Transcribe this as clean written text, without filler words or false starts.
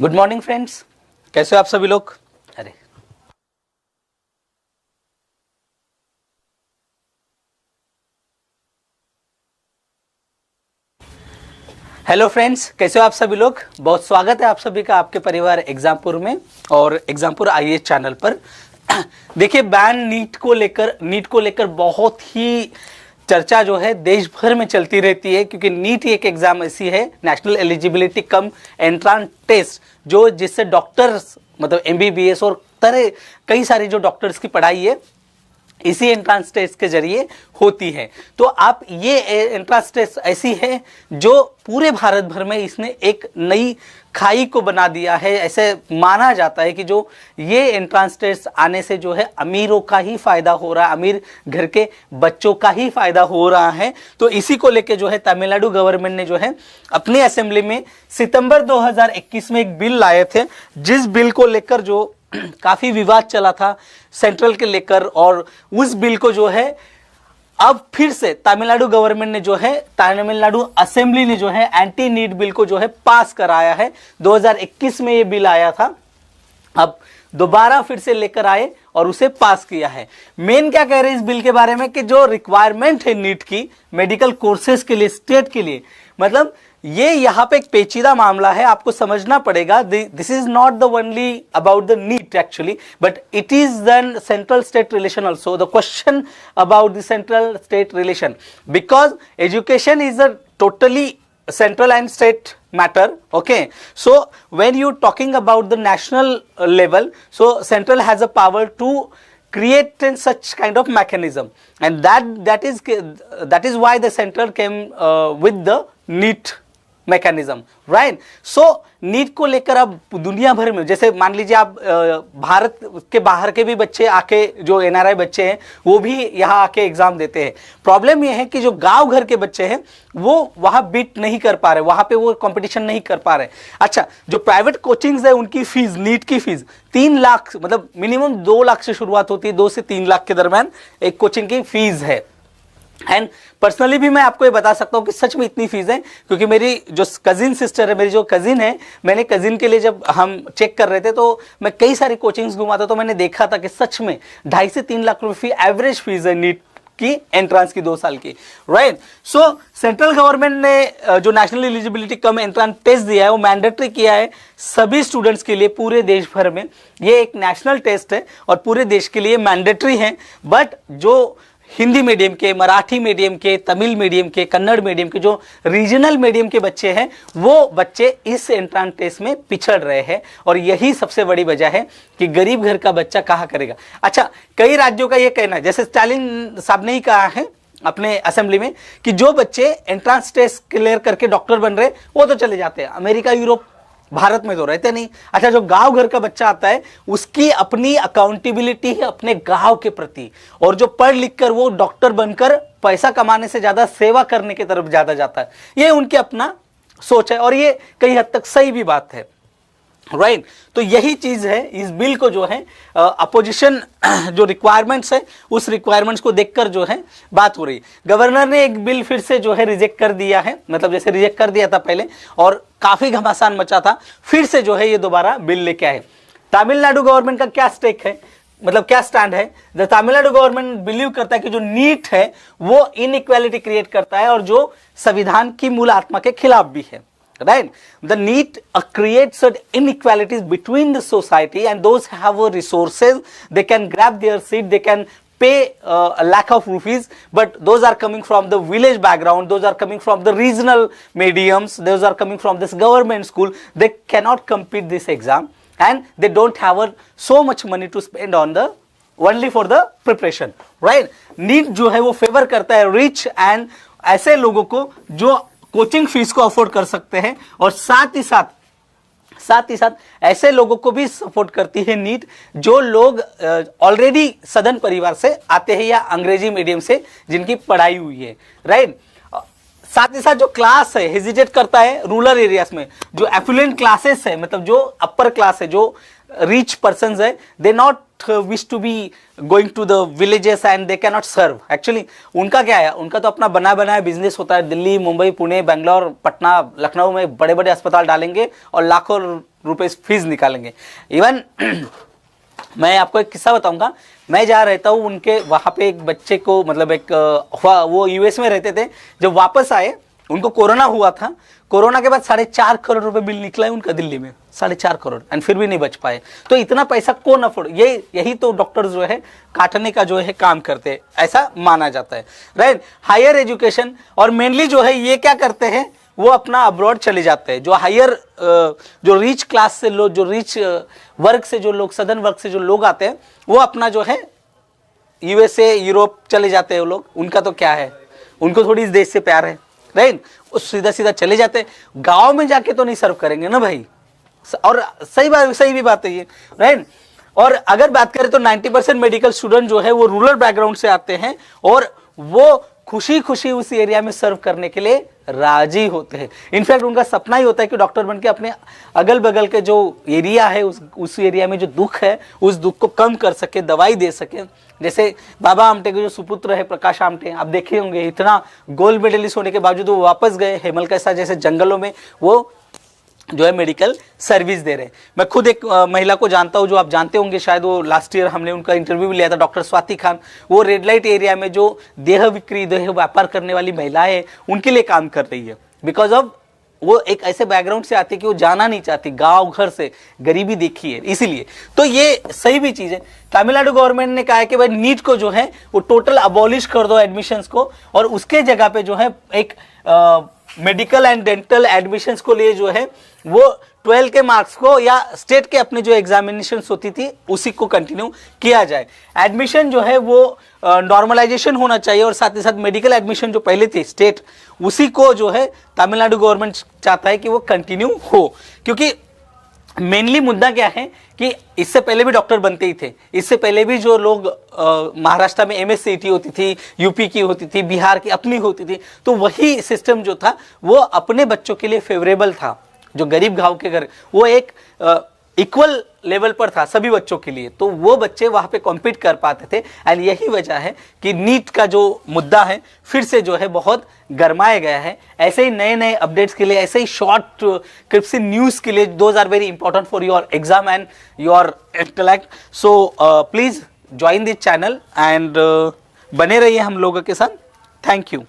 Good morning friends, कैसे हो आप सभी लोग। अरे हेलो फ्रेंड्स, कैसे हो आप सभी लोग। बहुत स्वागत है आप सभी का आपके परिवार एग्जामपुर में और एग्जामपुर आईएएस चैनल पर। देखिए, बैन नीट को लेकर बहुत ही चर्चा जो है देश भर में चलती रहती है, क्योंकि नीट एक एग्जाम ऐसी है, national eligibility cum entrance test, जो जिससे डॉक्टर्स मतलब एमबीबीएस और कई सारी जो डॉक्टर्स की पढ़ाई है इसी एंट्रांस टेस्ट के जरिए होती है। तो आप ये एंट्रांस टेस्ट ऐसी है जो पूरे भारत भर में इसने एक नई खाई को बना दिया है। ऐसे माना जाता है कि जो ये एंट्रांस टेस्ट आने से जो है अमीरों का ही फायदा हो रहा है, अमीर घर के बच्चों का ही फायदा हो रहा है। तो इसी को लेके जो है तमिलनाडु गवर्नमेंट ने जो है अपनी असेंबली में सितंबर 2021 में एक बिल लाए थे, जिस बिल को लेकर जो काफी विवाद चला था सेंट्रल के लेकर, और उस बिल को जो है अब फिर से तमिलनाडु गवर्नमेंट ने जो है, तमिलनाडु असेंबली ने जो है एंटी नीट बिल को जो है पास कराया है। 2021 में ये बिल आया था, अब दोबारा फिर से लेकर आए और उसे पास किया है। मेन क्या कह रहे हैं इस बिल के बारे में कि जो रिक्वायरमेंट है नीट की मेडिकल कोर्सेज के लिए, स्टेट के लिए, मतलब ये यहाँ पे एक पेचीदा मामला है, आपको समझना पड़ेगा। This is not the only about the NEET actually, but it is the central state relation also, the question about the central state relation, because education is a totally central and state matter. Okay, so when you talking about the national level, so central has a power to create such kind of mechanism, and that is why the central came with the NEET mechanism, right. So NEET को लेकर अब दुनिया भर में, जैसे मान लीजिए आप भारत के बाहर के भी बच्चे आके, जो एनआरआई बच्चे हैं वो भी यहाँ आके एग्जाम देते हैं। प्रॉब्लम ये है कि जो गांव घर के बच्चे हैं वो वहां बीट नहीं कर पा रहे, वहां पे वो कंपटीशन नहीं कर पा रहे। अच्छा, जो प्राइवेट कोचिंग्स है उनकी फीस, नीट की फीस 3 लाख, मतलब मिनिमम 2 लाख से शुरुआत होती है, 2 से 3 लाख के दरमियान एक कोचिंग की फीस है। एंड पर्सनली भी मैं आपको ये बता सकता हूँ कि सच में इतनी फीस है, क्योंकि मेरी जो कजिन सिस्टर है, मेरी जो कजिन है, मैंने कजिन के लिए जब हम चेक कर रहे थे तो मैं कई सारी कोचिंग्स घुमाता, तो मैंने देखा था कि सच में 2.5 से 3 लाख रुपए एवरेज फीस है नीट की एंट्रांस की 2 साल की, राइट। सो सेंट्रल गवर्नमेंट ने जो national eligibility cum entrance test दिया है वो मैंडेटरी किया है सभी स्टूडेंट्स के लिए पूरे देश भर में। ये एक नेशनल टेस्ट है और पूरे देश के लिए मैंडेटरी है, बट जो हिंदी मीडियम के, मराठी मीडियम के, तमिल मीडियम के, कन्नड़ मीडियम के, जो रीजनल मीडियम के बच्चे हैं वो बच्चे इस एंट्रांस टेस्ट में पिछड़ रहे हैं, और यही सबसे बड़ी वजह है कि गरीब घर का बच्चा कहाँ करेगा। अच्छा, कई राज्यों का ये कहना है, जैसे स्टालिन साहब ने ही कहा है अपने असेंबली में कि जो बच्चे एंट्रांस टेस्ट क्लियर करके डॉक्टर बन रहे वो तो चले जाते हैं अमेरिका, यूरोप, भारत में तो रहते नहीं। अच्छा, जो गांव घर का बच्चा आता है उसकी अपनी अकाउंटेबिलिटी है अपने गांव के प्रति, और जो पढ़ लिख कर वो डॉक्टर बनकर पैसा कमाने से ज्यादा सेवा करने की तरफ ज्यादा जाता है, ये उनके अपना सोच है, और ये कई हद तक सही भी बात है, राइट। तो यही चीज है इस बिल को जो है अपोजिशन जो रिक्वायरमेंट्स है उस रिक्वायरमेंट्स को देखकर जो है बात हो रही। गवर्नर ने एक बिल फिर से जो है रिजेक्ट कर दिया है, मतलब जैसे रिजेक्ट कर दिया था पहले और काफी घमासान मचा था, फिर से जो है ये दोबारा बिल लेके आए। तमिलनाडु गवर्नमेंट का क्या स्टेक है, मतलब क्या स्टैंड है। द तमिलनाडु गवर्नमेंट बिलीव करता है कि जो नीट है वो इनइक्वालिटी क्रिएट करता है और जो संविधान की मूल आत्मा के खिलाफ भी है, right? The NEET creates inequalities between the society, and those have resources, they can grab their seat, they can pay a lakh of rupees, but those are coming from the village background, those are coming from the regional mediums, those are coming from this government school, they cannot compete this exam, and they don't have so much money to spend on the only for the preparation, right? NEET जो है वो favour करता है rich and ऐसे लोगों को जो coaching fees को अफोर्ड कर सकते हैं, और साथ ही साथ ऐसे लोगों को भी सपोर्ट करती है नीट जो लोग ऑलरेडी सदन परिवार से आते हैं या अंग्रेजी मीडियम से जिनकी पढ़ाई हुई है, राइट। साथ ही साथ जो क्लास है हेजिटेट करता है रूरल एरियाज में, जो एफुलेंट क्लासेस है, मतलब जो अपर क्लास है, जो रिच पर्सन है, they not wish to be going to the villages and they cannot serve. Actually उनका क्या है, उनका तो अपना बना बनाया बिजनेस होता है। दिल्ली, मुंबई, पुणे, बेंगलोर, पटना, लखनऊ में बड़े बड़े अस्पताल डालेंगे और लाखों रुपए फीस निकालेंगे। इवन मैं आपको एक किस्सा बताऊंगा। मैं जहाँ रहता हूँ उनके वहाँ पे एक बच्चे को, मतलब एक वो यूएस में रहते थे, जब वापस आए उनको कोरोना हुआ था। कोरोना के बाद 4.5 करोड़ रुपए बिल निकला है उनका दिल्ली में, 4.5 करोड़, एंड फिर भी नहीं बच पाए। तो इतना पैसा कौन अफोर्ड, यही तो डॉक्टर जो है काटने का जो है काम करते हैं, ऐसा माना जाता है, राइट। हायर एजुकेशन और मेनली जो है ये क्या करते हैं, वो अपना अब्रॉड चले जाते हैं। जो हायर जो रिच क्लास से लोग, जो रिच वर्ग से जो लोग, सदर्न वर्ग से जो लोग आते हैं, वो अपना जो है यूएसए, यूरोप चले जाते हैं वो लोग। उनका तो क्या है, उनको थोड़ी इस देश से प्यार है, राइट। सीधा सीधा चले जाते हैं। गांव में जाके तो नहीं सर्व करेंगे ना भाई, और सही भी बात है ये, राइट। और अगर बात करें तो 90% मेडिकल स्टूडेंट जो है वो रूरल बैकग्राउंड से आते हैं और वो खुशी खुशी उस एरिया में सर्व करने के लिए राजी होते हैं। इनफैक्ट उनका सपना ही होता है कि डॉक्टर बनके अपने अगल बगल के जो एरिया है, उस एरिया में जो दुख है, उस दुख को कम कर सके, दवाई दे सके। जैसे बाबा आमटे के जो सुपुत्र है प्रकाश आमटे, आप देखे होंगे, इतना गोल्ड मेडलिस्ट होने के बावजूद वो वापस गए हेमलकसा जैसे जंगलों में, वो जो है मेडिकल सर्विस दे रहे हैं। मैं खुद एक महिला को जानता हूं, जो आप जानते होंगे शायद, वो लास्ट ईयर हमने उनका इंटरव्यू भी लिया था, डॉक्टर स्वाति खान। वो रेड लाइट एरिया में जो देह बिक्री, देह व्यापार करने वाली महिलाएं हैं, उनके लिए काम कर रही है। बिकॉज ऑफ वो एक ऐसे बैकग्राउंड से आती है कि वो जाना नहीं चाहती, गांव घर से गरीबी देखी है, इसीलिए। तो ये सही भी चीज है। तमिलनाडु गवर्नमेंट ने कहा है कि भाई नीट को जो है वो टोटल अबॉलिश कर दो एडमिशंस को, और उसके जगह पे जो है एक मेडिकल एंड डेंटल एडमिशंस को लिए जो है वो 12 के मार्क्स को या स्टेट के अपने जो एग्जामिनेशन होती थी उसी को कंटिन्यू किया जाए। एडमिशन जो है वो नॉर्मलाइजेशन होना चाहिए, और साथ ही साथ मेडिकल एडमिशन जो पहले थी स्टेट, उसी को जो है तमिलनाडु गवर्नमेंट चाहता है कि वो कंटिन्यू हो। क्योंकि मेनली मुद्दा क्या है कि इससे पहले भी डॉक्टर बनते ही थे, इससे पहले भी जो लोग महाराष्ट्र में एमएससीईटी होती थी, यूपी की होती थी, बिहार की अपनी होती थी, तो वही सिस्टम जो था वो अपने बच्चों के लिए फेवरेबल था। जो गरीब गांव के घर, वो एक इक्वल लेवल पर था सभी बच्चों के लिए, तो वो बच्चे वहां पे कॉम्पीट कर पाते थे। एंड यही वजह है कि नीट का जो मुद्दा है फिर से जो है बहुत गरमाया गया है। ऐसे ही नए नए अपडेट्स के लिए, ऐसे ही शॉर्ट क्लिप्स इन न्यूज के लिए, those are very important for your exam and your intellect. So please join this channel एंड बने रहिए हम लोगों के साथ। Thank you.